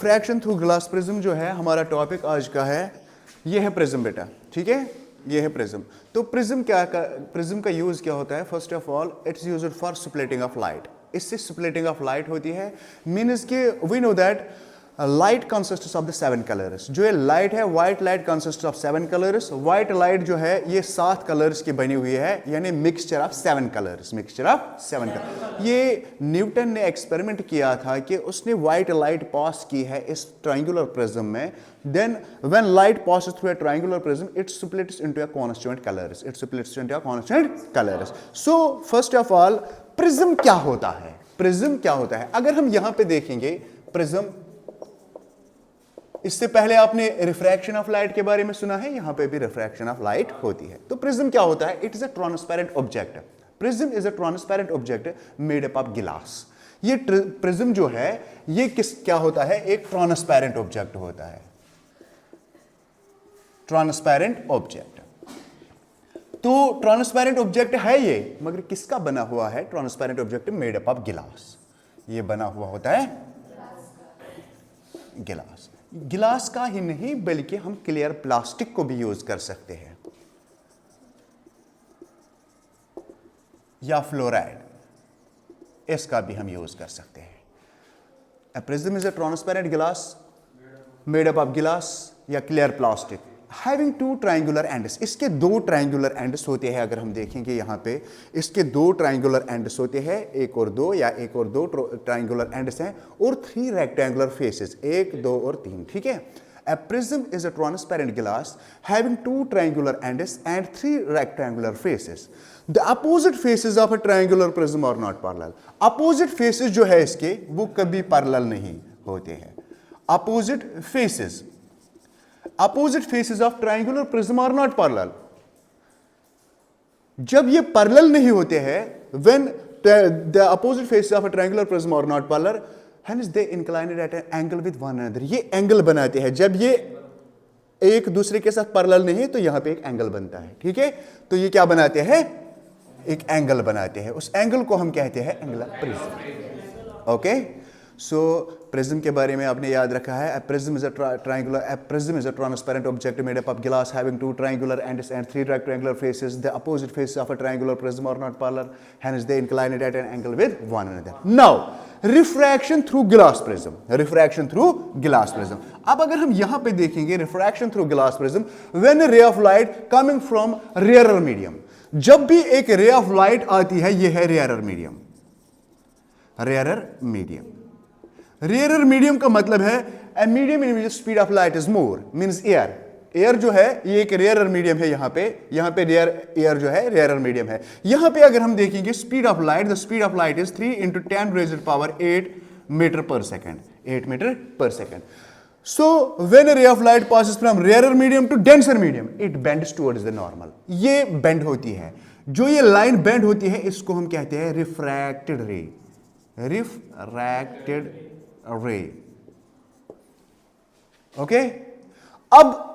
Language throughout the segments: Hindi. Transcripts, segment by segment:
फ्रैक्शन थ्रू ग्लास प्रिज्म जो है हमारा टॉपिक आज का है, ये है प्रिज्म बेटा, ठीक है, ये है प्रिज्म। तो प्रिज्म का यूज क्या होता है? First of all it's used for splitting of light. इससे स्प्लिटिंग ऑफ लाइट होती है, मीन्स कि we know that light consists of the 7 colours. जो ये लाइट है, white light consist of 7 colours. White light जो है ये 7 कलर्स की बनी हुई है, यानी mixture of 7 colours, mixture of 7 colour. ये न्यूटन ने एक्सपेरिमेंट किया था कि उसने व्हाइट लाइट पास की है इस ट्रायंगुलर प्रिज्म में। Then when light passes through a triangular prism, it splits into a constituent colors, it splits into a constituent colors. So first of all, prism क्या होता है? प्रिज्म क्या होता है? अगर हम यहां पे देखेंगे प्रिज्म, इससे पहले आपने रिफ्रैक्शन ऑफ लाइट के बारे में सुना है, यहां पे भी रिफ्रैक्शन ऑफ लाइट होती है। तो प्रिज्म क्या होता है? It is a transparent object. Prism is a transparent object made up of गिलास। ये प्रिज्म जो है ये क्या होता है? एक ट्रांसपेरेंट ऑब्जेक्ट होता है, ट्रांसपेरेंट ऑब्जेक्ट। तो ट्रांसपेरेंट ऑब्जेक्ट है ये, मगर किसका बना हुआ है? Transparent object made up of गिलास। ये बना हुआ होता है गिलास। गिलास का ही नहीं बल्कि हम क्लियर प्लास्टिक को भी यूज कर सकते हैं, या फ्लोराइड, इसका भी हम यूज कर सकते हैं। A prism is a transparent glass made up of glass या clear plastic having 2 triangular ends. इसके 2 ट्रायंगुलर एंड्स होते हैं। अगर हम देखेंगे यहाँ पे इसके 2 ट्रायंगुलर एंड्स होते हैं, 1 और 2 या 1 और 2 ट्रायंगुलर एंड्स हैं, और 3 रेक्टेंगुलर फेसेस, 1, 2 और 3, ठीक है। A prism is a transparent glass having 2 triangular ends and 3 rectangular faces. The opposite faces of a triangular prism are not parallel. Opposite faces जो है इसके वो कभी parallel नहीं होते हैं। Opposite faces of triangular prism are not parallel. जब ये parallel नहीं होते हैं, when the opposite faces of a triangular prism are not parallel, hence they inclined at an angle with one another. ये एंगल बनाते हैं। जब ये एक दूसरे के साथ पैरेलल नहीं तो यहां पे एक एंगल बनता है, ठीक है। तो ये क्या बनाते हैं? एक एंगल बनाते हैं। उस एंगल को हम कहते हैं angular prism. Okay, so prism के बारे में आपने याद रखा है। Prism is a transparent object made up of glass having 2 triangular ends and 3 rectangular faces. The opposite faces of a triangular prism are not parallel, hence they inclined at an angle with one another. Now refraction through glass prism, refraction through glass prism. अब अगर हम यहां पे देखेंगे refraction through glass prism, when ray of light coming from rarer medium, जब भी एक रे ऑफ लाइट आती है, ये है rarer medium. Rarer medium, rarer medium का मतलब है a medium in which speed of light is more, means air. Air जो है ये एक रेयरर मीडियम है। यहां पे एयर जो है रेयरर मीडियम है। यहां पे अगर हम देखेंगे speed of light, the speed of light is 3 × 10⁻⁸ metre per second, 8 metre per second. So when a ray of light passes from rarer medium to denser medium, it bends towards the normal. ये बेंड होती है, जो ये लाइन बेंड होती है इसको हम कहते हैं रिफ्रैक्टेड रे, रिफ्रैक्टेड रे। ओके, अब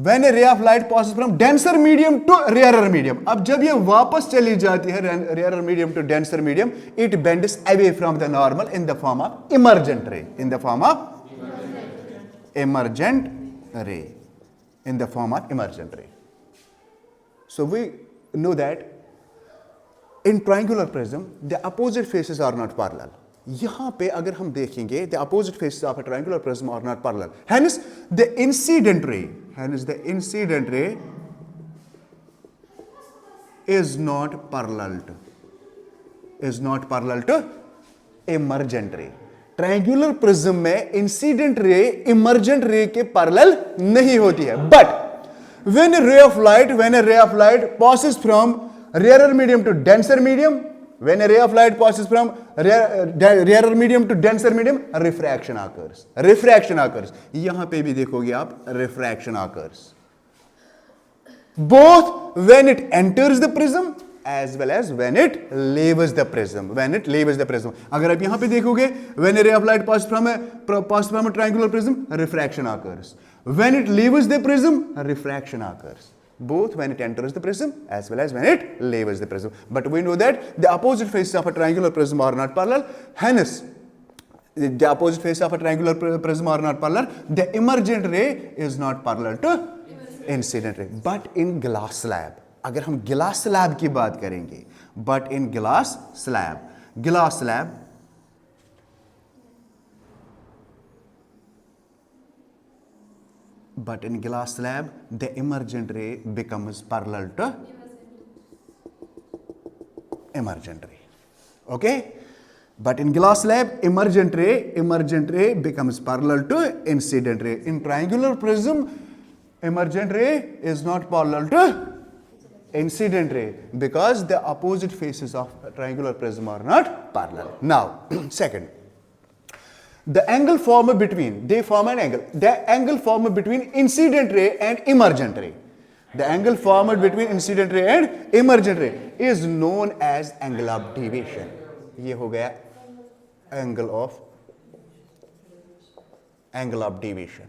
when a ray of light passes from denser medium to rarer medium, अब जब ये वापस चली जाती है rarer medium to denser medium, it bends away from the normal in the form of emergent ray, in the form of emergent ray, in the form of emergent ray. So we know that in triangular prism the opposite faces are not parallel. यहां पे अगर हम देखेंगे the opposite faces of a triangular prism are not parallel, hence the incident ray is not parallel to emergent ray. Triangular prism में इंसिडेंट रे इमर्जेंट रे के पैरेलल नहीं होती है। But when a ray of light passes from rarer medium to denser medium, when a ray of light passes from rarer medium to denser medium, refraction occurs. यहां पे भी देखोगे आप refraction occurs both when it enters the prism as well as when it leaves the prism. अगर आप यहां पे देखोगे when a ray of light passes from a triangular prism, refraction occurs. When it leaves the prism, refraction occurs. Both when it enters the prism as well as when it leaves the prism. But we know that the opposite faces of a triangular prism are not parallel. Hence, the opposite face of a triangular prism are not parallel, the emergent ray is not parallel to incident ray. But in glass slab, अगर हम glass slab की बात करेंगे, but in glass slab, the emergent ray becomes parallel to emergent ray. Okay? But in glass slab, emergent ray becomes parallel to incident ray. In triangular prism, emergent ray is not parallel to incident ray because the opposite faces of a triangular prism are not parallel. Now, second, the angle formed between, they form an angle. The angle formed between incident ray and emergent ray. The angle formed between incident ray and emergent ray is known as angle of deviation. ये हो गया angle of deviation.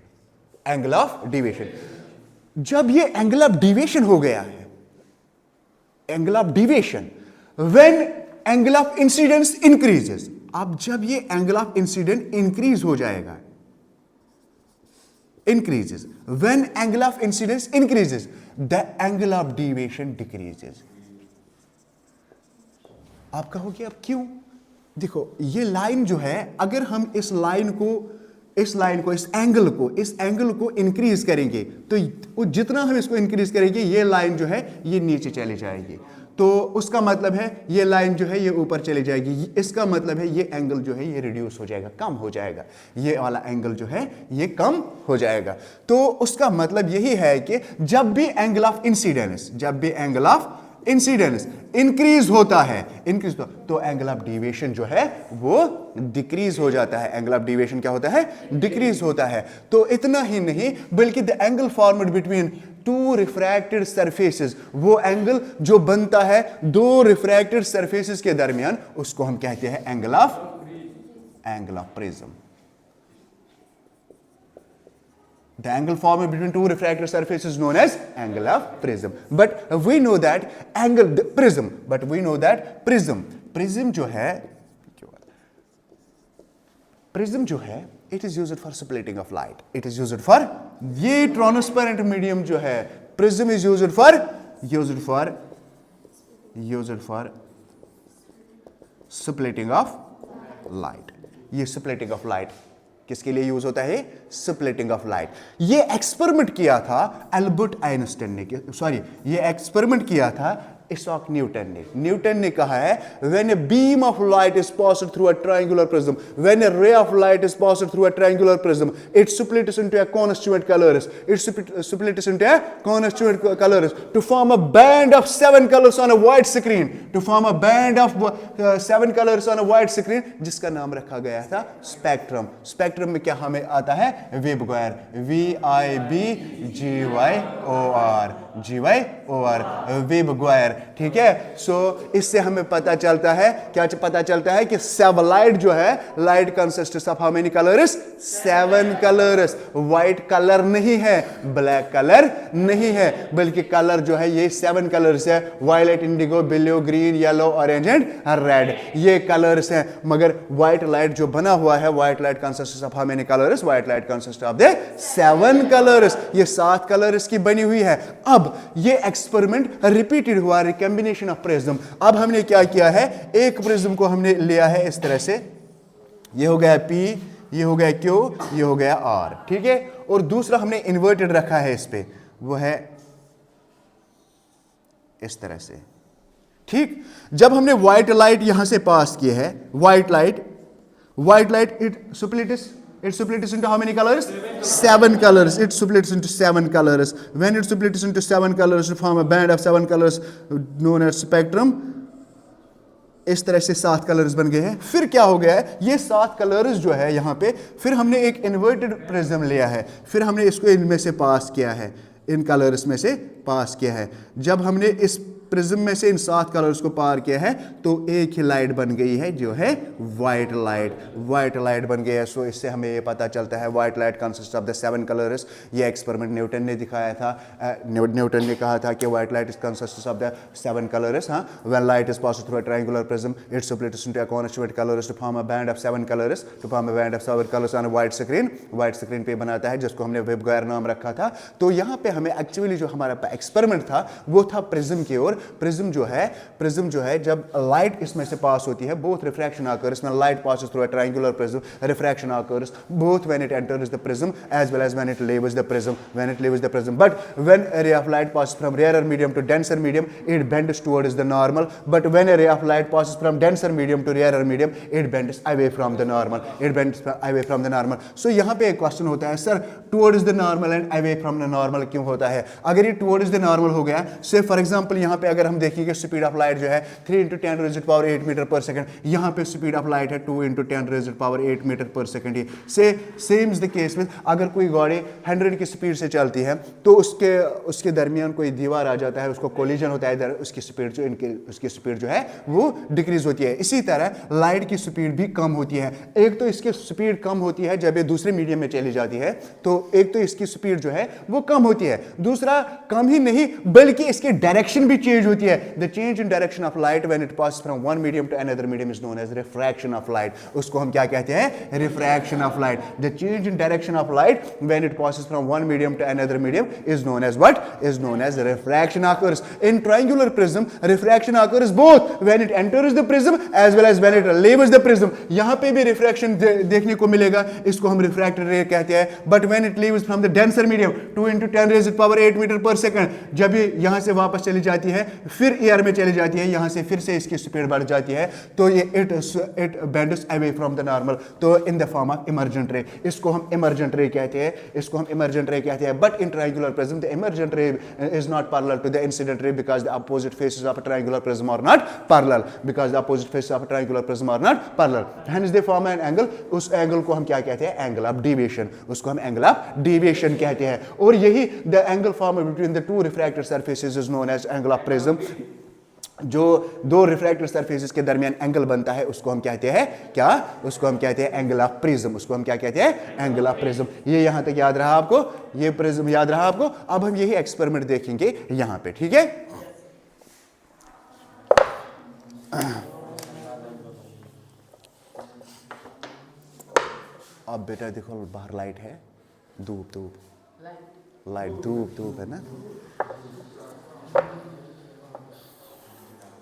Angle of deviation. जब ये angle of deviation हो गया है, angle of deviation, when angle of incidence increases, अब जब ये angle of incidence increase हो जाएगा, increases, when angle of incidence increases, the angle of deviation decreases. आप कहोगे अब क्यों? देखो ये लाइन जो है, अगर हम इस एंगल को इंक्रीज करेंगे तो जितना हम इसको इंक्रीज करेंगे ये लाइन जो है ये नीचे चली जाएगी, तो उसका मतलब है ये लाइन जो है ये ऊपर चली जाएगी, इसका मतलब है ये एंगल जो है ये रिड्यूस हो जाएगा, कम हो जाएगा, ये वाला एंगल जो है ये कम हो जाएगा। तो उसका मतलब यही है कि जब भी एंगल ऑफ इंसिडेंस इंक्रीज होता है, तो एंगल ऑफ डेविएशन जो है वो डिक्रीज हो जाता है। एंगल ऑफ डेविएशन क्या होता है? डिक्रीज होता है। तो इतना ही नहीं बल्कि the angle formed between two refracted surfaces, वो एंगल जो बनता है दो रिफ्रैक्टेड सरफेसेस के दरमियान, उसको हम कहते हैं angle of prism. The angle formed between two refracted surfaces is known as angle of prism. But we know that prism जो है, it is used for splitting of light. It is used for, ये transparent medium जो है, prism is used for splitting of light. ये splitting of light किसके लिए यूज होता है? Splitting of light. ये एक्सपेरिमेंट किया था एल्बर्ट आइंस्टाइन ने, ये एक्सपेरिमेंट किया था इसॉक न्यूटन ने कहा है when a beam of light is passed through a triangular prism, when a ray of light is passed through a triangular prism, it splits into a constituent colors, to form a band of 7 colors on a white screen, जिसका नाम रखा गया था स्पेक्ट्रम। स्पेक्ट्रम में क्या हमें आता है? वेबगायर, VIBGYOR, वेबगायर। ठीक है, सो इससे हमें पता चलता है, क्या पता चलता है कि सब लाइट जो है, light consists of how many colours? 7 colours. White colour नहीं है, ब्लैक कलर नहीं है, बल्कि कलर जो है ये 7 कलर्स है, violet, indigo, blue, green, yellow, orange and red, ये कलर्स हैं। मगर व्हाइट लाइट जो बना हुआ है, white light consists of how many colours? White light consist of the 7 colours, ये 7 कलर्स की बनी हुई है। अब ये एक्सपेरिमेंट रिपीटेड हुआ, रिकॉम्बिनेशन ऑफ प्रिज्म। अब हमने क्या किया है, एक प्रिज्म को हमने लिया है इस तरह से, ये हो गया P, ये हो गया Q, ये हो गया R, ठीक है, और दूसरा हमने इन्वर्टेड रखा है इस पे, वो है इस तरह से। ठीक, जब हमने व्हाइट लाइट यहां से पास की है, white light it splits into how many colors? 7 colors. It splits into 7 colors. When it splits into 7 colors, to form a band of 7 colors known as spectrum. इस तरह से 7 कलर्स बन गए हैं। फिर क्या हो गया है, ये 7 कलर्स जो है यहाँ पे, फिर हमने एक इन्वर्टेड प्रिज्म लिया है, फिर हमने इसको इनमें से पास किया है, इन कलर्स में से पास किया है। जब हमने इस प्रिज्म में से इन 7 कलर्स को पार किया है तो एक ही लाइट बन गई है जो है व्हाइट लाइट बन गई है। सो इससे हमें ये पता चलता है white light consist of the 7 colours. ये एक्सपेरिमेंट न्यूटन ने दिखाया था। न्यूटन ने कहा था कि white light is consist of the 7 colours. हाँ, when light is pass through a triangular prism it splits into a constituent colors to form a band of 7 colors on a white screen पे बनाता है, जिसको हमने वेबगायर नाम रखा था। तो यहाँ पे हमें एक्चुअली जो हमारा एक्सपेरिमेंट था वो था प्रिज्म की ओर। प्रिज्म जो है जब लाइट इसमें से पास होती है, both refraction occurs when light passes through a triangular prism, refraction occurs both when it enters the prism as well as when it leaves the prism. But when a ray of light passes from rarer medium to denser medium, it bends towards the normal. But when a ray of light passes from denser medium to rarer medium, it bends away from the normal. So यहाँ पे एक क्वेश्चन होता है, sir towards the normal and away from the normal क्यों होता है? अगर ये towards the normal हो गया, से फॉर एग्जांपल यहाँ पे अगर हम देखेंगे स्पीड ऑफ लाइट जो है 3 × 10⁻⁸ मीटर पर सेकंड, यहाँ पे स्पीड ऑफ लाइट है 2 × 10⁸ मीटर पर सेकंड ही। से same is the case with अगर कोई गाड़ी 100 की स्पीड से चलती है तो उसके दरमियान कोई दीवार आ जाता है, उसको कोलिजन होता है, उसकी स्पीड जो है वो डिक्रीज होती है। इसी तरह लाइट की स्पीड भी कम होती है। एक तो इसकी स्पीड कम होती है जब ये दूसरे मीडियम में चली जाती है, तो एक तो इसकी स्पीड जो है वो कम होती है, दूसरा कम ही नहीं बल्कि इसकी डायरेक्शन भी चेंज होती है। The change in direction of light when it pass from one medium to another medium is known as refraction of light. उसको हम क्या कहते हैं? Refraction of light. The change in direction of light when it passes from one medium to another medium is known as what? Is known as refraction occurs. In triangular prism, refraction occurs both when it enters the prism as well as when it leaves the prism. यहाँ पे भी रिफ्रैक्शन देखने को मिलेगा, इसको हम रिफ्रैक्टेड रे कहते हैं। But when it leaves from the denser medium 2 × 10⁸ metre per second, जब ये यहाँ से वापस चली जाती है फिर एयर में चली जाती है, यहाँ से फिर से इसकी स्पीड बढ़ जाती है, तो ये it bends away from the normal, तो in the form of emergent ray. इसको हम इमर्जेंट रे कहते हैं। But in triangular prism the emergent ray is not parallel to the incident ray because the opposite faces of a triangular prism are not parallel. Hence they form an angle. उस एंगल को हम क्या कहते हैं? Angle of deviation. उसको हम एंगल ऑफ डेविएशन कहते हैं। और यही the angle form between the two refracted surfaces is known as angle of prism. जो दो रिफ्रैक्टेड सरफेसेस के दरमियान एंगल बनता है उसको हम कहते हैं क्या? उसको हम कहते हैं एंगल ऑफ प्रिज्म। उसको हम क्या कहते हैं? Angle of prism. ये यहां तक याद रहा आपको? ये प्रिज्म याद रहा आपको? अब हम यही एक्सपेरिमेंट देखेंगे यहां पे, ठीक है? अब बेटा देखो बाहर लाइट है, धूप है ना।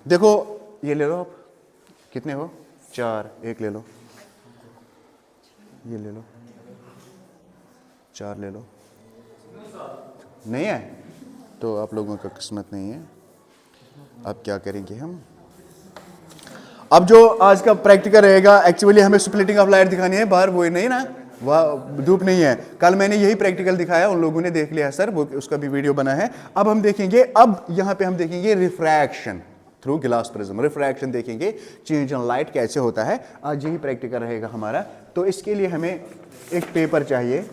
देखो ये ले लो आप, कितने हो? 4, एक ले लो, ये ले लो, 4 ले लो। नहीं है तो आप लोगों का किस्मत नहीं है। अब क्या करेंगे हम? अब जो आज का प्रैक्टिकल रहेगा, एक्चुअली हमें स्प्लिटिंग ऑफ लाइट दिखानी है बाहर, वो नहीं ना, वह धूप नहीं है। कल मैंने यही प्रैक्टिकल दिखाया, उन लोगों ने देख लिया सर, वो उसका भी वीडियो बना है। अब हम देखेंगे, अब यहाँ पे हम देखेंगे refraction through glass prism. Refraction देखेंगे, चेंज इन लाइट कैसे होता है। आज यही प्रैक्टिकल रहेगा हमारा। तो इसके लिए हमें एक पेपर चाहिए।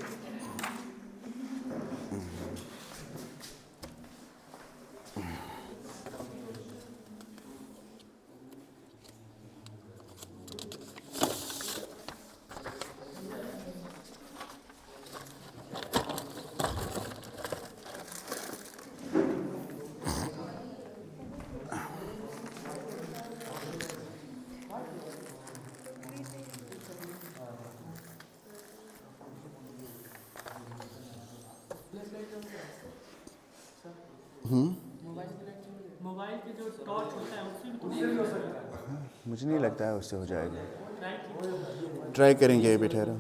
मोबाइल पे जो टॉर्च होता है उससे भी हो सकता है। मुझे नहीं लगता है उससे हो जाएगा। ट्राई करेंगे ये भी, ठहरो।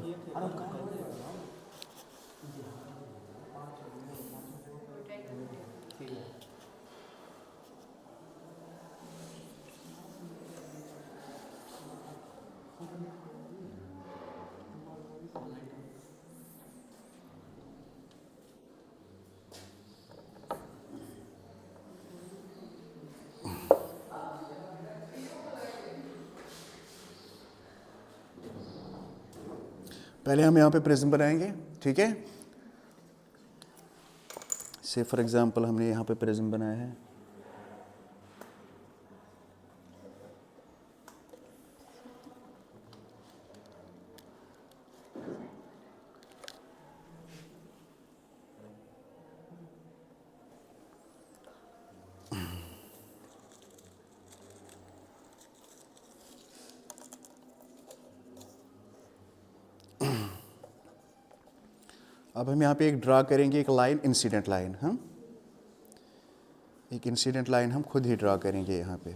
पहले हम यहाँ पे प्रिज्म बनाएंगे, ठीक है? से फॉर एग्जांपल हमने यहाँ पे प्रिज्म बनाया है। अब हम यहाँ पे एक ड्रा करेंगे, एक लाइन, इंसिडेंट लाइन। हम एक इंसिडेंट लाइन हम खुद ही ड्रा करेंगे यहाँ पे।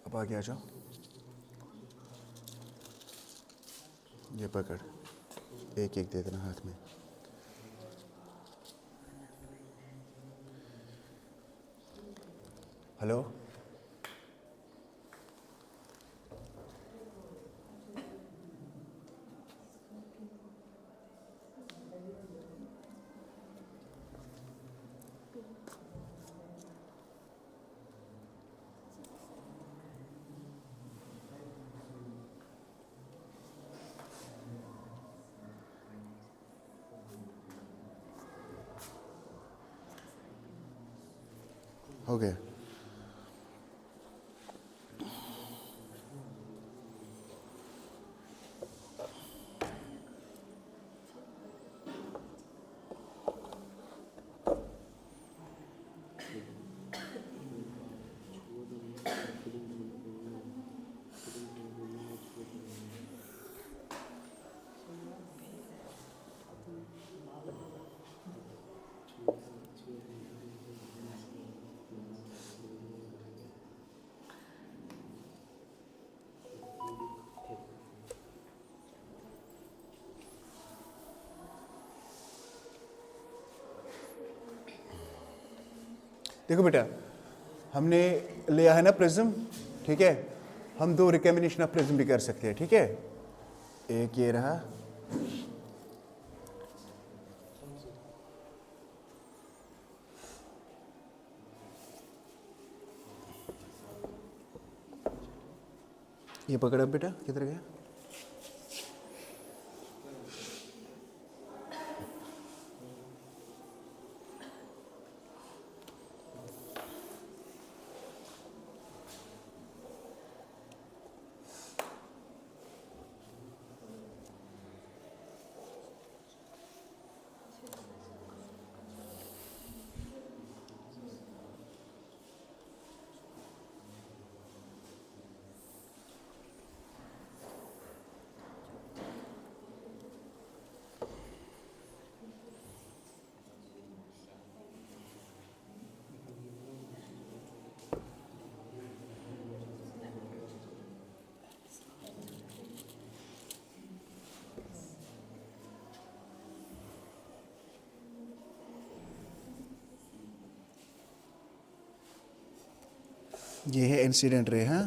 अब आगे आ जाओ, ये पकड़, एक एक दे देना हाथ में। हेलो, हो गया। देखो बेटा, हमने लिया है ना प्रिज्म, ठीक है। हम दो रिकमेंडेशन ऑफ प्रिज्म भी कर सकते हैं, ठीक है। एक ये रहा, ये पकड़। अब बेटा किधर गया? ये है इंसिडेंट रे। हाँ,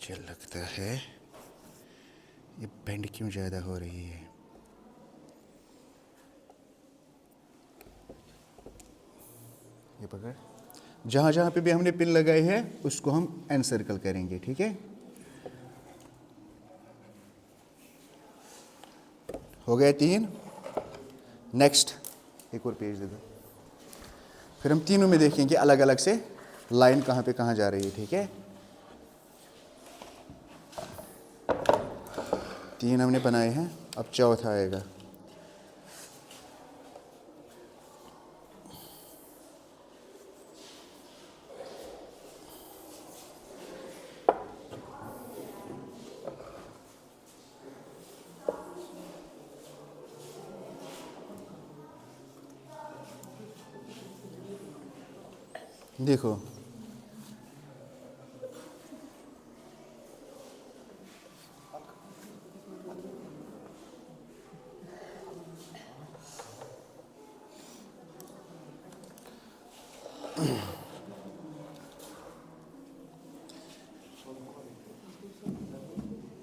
मुझे लगता है ये बेंड क्यों ज़्यादा हो रही है। ये पकड़, जहाँ जहाँ पे भी हमने पिन लगाई है उसको हम एन सर्कल करेंगे, ठीक है। हो गए 3। नेक्स्ट एक और पेज दे दो। फिर हम तीनों में देखेंगे अलग अलग से लाइन कहाँ पे कहाँ जा रही है, ठीक है। 3 हमने बनाए हैं, अब चौथा आएगा। देखो